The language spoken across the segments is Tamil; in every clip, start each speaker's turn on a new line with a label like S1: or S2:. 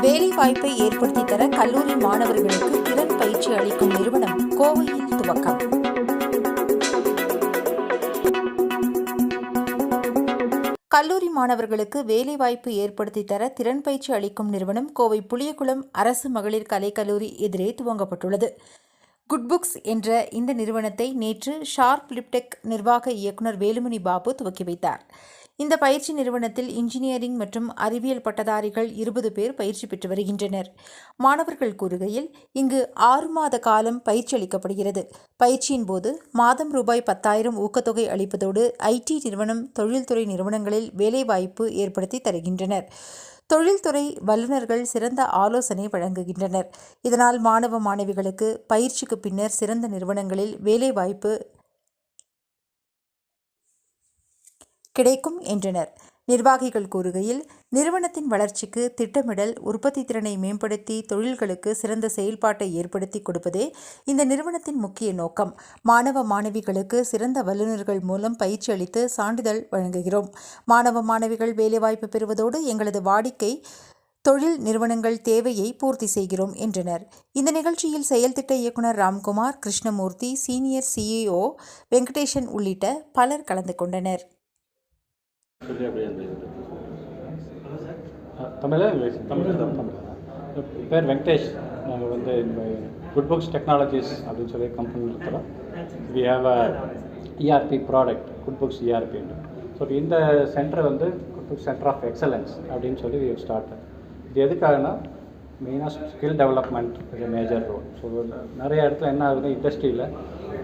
S1: வேலைவாய்ப்பை ஏற்படுத்தி தர கல்லூரி மாணவர்களுக்கு திறன் பயிற்சி அளிக்கும் நிறுவனம் கோவையில் துவக்கம். கல்லூரி மாணவர்களுக்கு வேலைவாய்ப்பு ஏற்படுத்தி தர திறன் பயிற்சி அளிக்கும் நிறுவனம் கோவை புளியகுளம் அரசு மகளிர் கலைக்கல்லூரி எதிரே துவங்கப்பட்டுள்ளது. குட்புக்ஸ் என்ற இந்த நிறுவனத்தை நேற்று ஷார்ப் லிப்டெக் நிர்வாக இயக்குநர் வேலுமணி பாபு துவக்கி வைத்தார். இந்த பயிற்சி நிறுவனத்தில் இன்ஜினியரிங் மற்றும் அறிவியல் பட்டதாரிகள் 20 பேர் பயிற்சி பெற்று வருகின்றனர். மாணவர்கள் கூறுகையில், இங்கு 6 மாத காலம் பயிற்சி அளிக்கப்படுகிறது. பயிற்சியின் போது மாதம் ரூபாய் 10,000 ஊக்கத்தொகை அளிப்பதோடு ஐடி நிறுவனம், தொழில்துறை நிறுவனங்களில் வேலைவாய்ப்பு ஏற்படுத்தி தருகின்றனர். தொழில்துறை வல்லுநர்கள் சிறந்த ஆலோசனை வழங்குகின்றனர். இதனால் மாணவ மாணவிகளுக்கு பயிற்சிக்கு பின்னர் சிறந்த நிறுவனங்களில் வேலைவாய்ப்பு கிடைக்கும் என்றனர். நிர்வாகிகள் கூறுகையில், நிறுவனத்தின் வளர்ச்சிக்கு திட்டமிடல், உற்பத்தி திறனை மேம்படுத்தி தொழில்களுக்கு சிறந்த செயல்பாட்டை ஏற்படுத்தி கொடுப்பதே இந்த நிறுவனத்தின் முக்கிய நோக்கம். மாணவ மாணவிகளுக்கு சிறந்த வல்லுநர்கள் மூலம் பயிற்சி அளித்து சான்றிதழ் வழங்குகிறோம். மாணவ மாணவிகள் வேலைவாய்ப்பு பெறுவதோடு எங்களது வாடிக்கை தொழில் நிறுவனங்கள் தேவையை பூர்த்தி செய்கிறோம் என்றனர். இந்த நிகழ்ச்சியில் செயல் திட்ட இயக்குநர் ராம்குமார், கிருஷ்ணமூர்த்தி, சீனியர் சிஇஓ வெங்கடேசன் உள்ளிட்ட பலர் கலந்து கொண்டனர்.
S2: பேர் வெங்கடேஷ். நாங்கள் வந்து குட்புக்ஸ் டெக்னாலஜிஸ் அப்படின்னு சொல்லி கம்பெனி இருக்கிறோம். We have a ERP product, Goodbooks ERP. So இந்த சென்டர் வந்து குட்புக்ஸ் சென்டர் ஆஃப் எக்ஸலன்ஸ் அப்படின்னு சொல்லி வி ஸ்டார்ட். இது எதுக்காகனா மெயினாக skill development is major role. So நிறைய இடத்துல என்ன ஆகுது, இண்டஸ்ட்ரியில்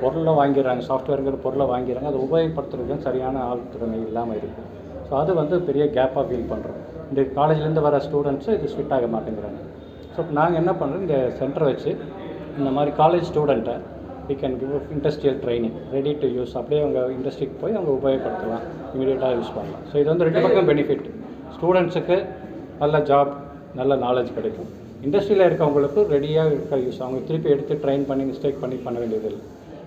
S2: பொருளை வாங்கிடுறாங்க, சாஃப்ட்வேருங்கிற பொருளை வாங்கிறாங்க, அதை உபயோகப்படுத்துறதுக்கு சரியான ஆள் திறமை இல்லாமல் இருக்குது. ஸோ அது வந்து பெரிய கேப்பாக ஃபீல் பண்ணுறோம். இந்த காலேஜ்லேருந்து வர ஸ்டூடெண்ட்ஸு இது ஃபிட் ஆக மாட்டேங்கிறாங்க. ஸோ நாங்கள் என்ன பண்ணுறோம், இந்த சென்டரை வச்சு இந்த மாதிரி காலேஜ் ஸ்டூடெண்ட்டை we can give industrial training, ready to use. அப்படியே அவங்க இண்டஸ்ட்ரிக்கு போய் அவங்க உபயோகப்படுத்தலாம், இமீடியட்டாக யூஸ் பண்ணலாம். ஸோ இது வந்து 2 பக்கம் பெனிஃபிட். ஸ்டூடெண்ட்ஸுக்கு நல்ல ஜாப், நல்ல நாலேஜ் கிடைக்கும். இண்டஸ்ட்ரியில் இருக்கவங்களுக்கு ரெடியாக இருக்க யூஸ், அவங்க திருப்பி எடுத்து ட்ரெயின் பண்ணி மிஸ்டேக் பண்ண வேண்டியது இல்லை.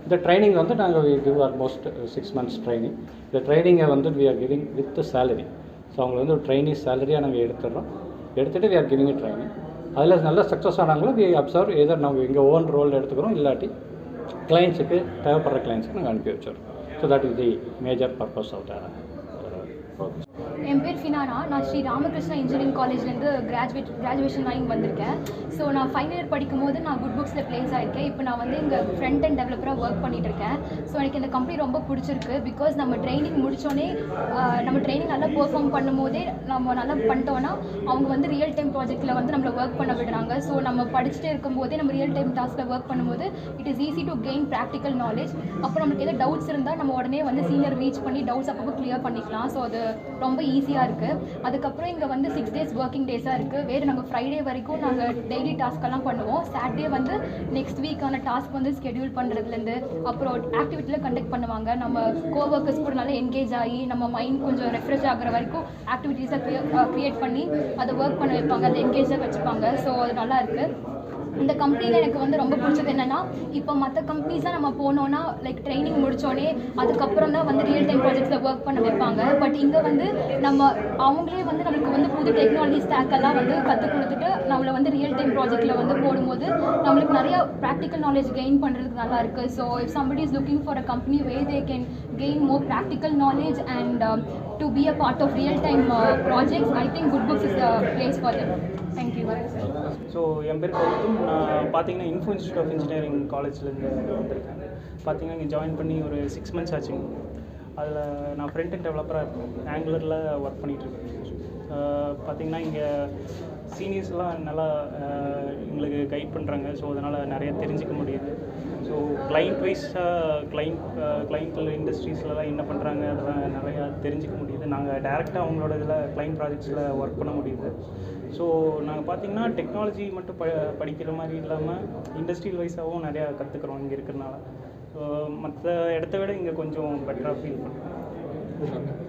S2: இந்த ட்ரைனிங் வந்து நாங்கள் we give almost 6 months training. இந்த ட்ரைனிங்கை வந்து we are giving with salary. So அவங்களை வந்து ஒரு ட்ரைனிங் சேலரியாக நாங்கள் எடுத்துகிட்டு வி ஆர் கிவிங் ட்ரைனிங். அதில் நல்ல சக்ஸஸ் ஆனாங்களும் வி அப்சர்வ் எதர் நாங்கள் எங்கள் ஓன் ரோல் எடுத்துக்கிறோம், இல்லாட்டி கிளைண்ட்ஸுக்கு தேவைப்படுற கிளைண்ட்ஸுக்கு நாங்கள் அனுப்பி வச்சிடறோம். So that is the major purpose of the program.
S3: என் பேர் ஃபினானா. நான் ஸ்ரீ ராமகிருஷ்ணா இன்ஜினியரிங் காலேஜ்லேருந்து கிராஜுவேஷன் வாங்கி வந்திருக்கேன். ஸோ நான் ஃபைனல் இயர் படிக்கும் போது நான் குட்புக்ஸில் ப்ளேஸ் ஆகிருக்கேன். இப்போ நான் வந்து இங்கே ஃப்ரண்ட் அண்ட் டெவலப்பராக ஒர்க் பண்ணிகிட்டு இருக்கேன். ஸோ எனக்கு இந்த கம்பெனி ரொம்ப பிடிச்சிருக்கு. பிகாஸ் நம்ம ட்ரைனிங் முடித்தோடனே நம்ம ட்ரைனிங் நல்லா பெர்ஃபார்ம் பண்ணும் போதே நம்ம நல்லா பண்ணிட்டோன்னா அவங்க வந்து ரியல் டைம் ப்ராஜெக்ட்டில் வந்து நம்மளை ஒர்க் பண்ண விடுறாங்க. ஸோ நம்ம படிச்சுட்டே இருக்கும் போதே நம்ம ரியல் டைம் டாஸ்கில் ஒர்க் பண்ணும்போது it is easy to gain practical knowledge. அப்புறம் நம்மளுக்கு எதாவது டவுட்ஸ் இருந்தால் நம்ம உடனே வந்து சீனியர் ரீச் பண்ணி டவுட்ஸ் அப்பப்போ கிளியர் பண்ணிக்கலாம். ஸோ அது ரொம்ப ஈஸியாக இருக்குது. அதுக்கப்புறம் இங்கே வந்து 6 days ஒர்க்கிங் டேஸாக இருக்குது. வேறு நாங்கள் ஃப்ரைடே வரைக்கும் நாங்கள் டெய்லி டாஸ்க்கெல்லாம் பண்ணுவோம். சாட்டர்டே வந்து நெக்ஸ்ட் வீக்கான டாஸ்க் வந்து ஸ்கெடியூல் பண்ணுறதுலேருந்து அப்புறம் ஆக்டிவிட்டியில் கண்டக்ட் பண்ணுவாங்க. நம்ம கோவர்க்கர்ஸ் கூட நல்லா என்கேஜ் ஆகி நம்ம மைண்ட் கொஞ்சம் ரெஃப்ரெஷ் ஆகிற வரைக்கும் ஆக்டிவிட்டீஸை க்ரியேட் பண்ணி அதை ஒர்க் பண்ண வைப்பாங்க, அதை என்கேஜாக வச்சுப்பாங்க. ஸோ அது நல்லா இருக்குது. இந்த கம்பெனியில் எனக்கு வந்து ரொம்ப பிடிச்சது என்னென்னா, இப்போ மற்ற கம்பெனிஸாக நம்ம போனோன்னா லைக் ட்ரைனிங் முடித்தோடனே அதுக்கப்புறம் தான் வந்து ரியல் டைம் ப்ராஜெக்ட்ஸில் ஒர்க் பண்ண வைப்பாங்க. பட் இங்கே வந்து அவங்களே வந்து நம்மளுக்கு வந்து புது டெக்னாலஜி ஸ்டாக்கெல்லாம் வந்து கற்றுக் கொடுத்துட்டு நம்மளை வந்து ரியல் டைம் ப்ராஜெக்ட்டில் வந்து போடும்போது நம்மளுக்கு நிறைய ப்ராக்டிக்கல் நாலேஜ் கெயின் பண்ணுறதுக்கு நல்லா இருக்குது. So if somebody is looking for a company way they can gain more practical knowledge and to be a part of real-time projects, I think Goodbooks is a place for them. Thank you.
S4: So என் பேர் கௌதம். நான் பார்த்தீங்கன்னா இன்ஃபோ இன்ஸ்டியூட் ஆஃப் இன்ஜினியரிங் காலேஜ்லேருந்து வந்திருக்கேன். பார்த்தீங்கன்னா இங்கே ஜாயின் பண்ணி ஒரு 6 months ஆச்சுங்க. அதில் நான் ஃப்ரண்ட் அண்ட் டெவலப்பராக இருக்கேன், ஆங்குலரில் ஒர்க் பண்ணிகிட்ருக்கேன். பார்த்திங்கன்னா இங்கே சீனியர்ஸ்லாம் நல்லா எங்களுக்கு கைட் பண்ணுறாங்க. ஸோ அதனால் நிறைய தெரிஞ்சிக்க முடியுது. ஸோ கிளைண்ட் வைஸாக கிளைண்ட் இண்டஸ்ட்ரீஸ்லலாம் என்ன பண்ணுறாங்க அதெல்லாம் நிறையா தெரிஞ்சிக்க முடியுது. நாங்கள் டேரெக்டாக அவங்களோட இதில் கிளைண்ட் ப்ராஜெக்ட்ஸில் ஒர்க் பண்ண முடியுது. ஸோ நாங்கள் பார்த்திங்கன்னா டெக்னாலஜி மட்டும் படிக்கிற மாதிரி இல்லாமல் இண்டஸ்ட்ரியல் வைஸாகவும் நிறையா கற்றுக்குறோம் இங்கே இருக்கிறனால. ஸோ மற்ற இடத்த விட இங்கே கொஞ்சம் பெட்டராக ஃபீல் பண்ணுறோம்.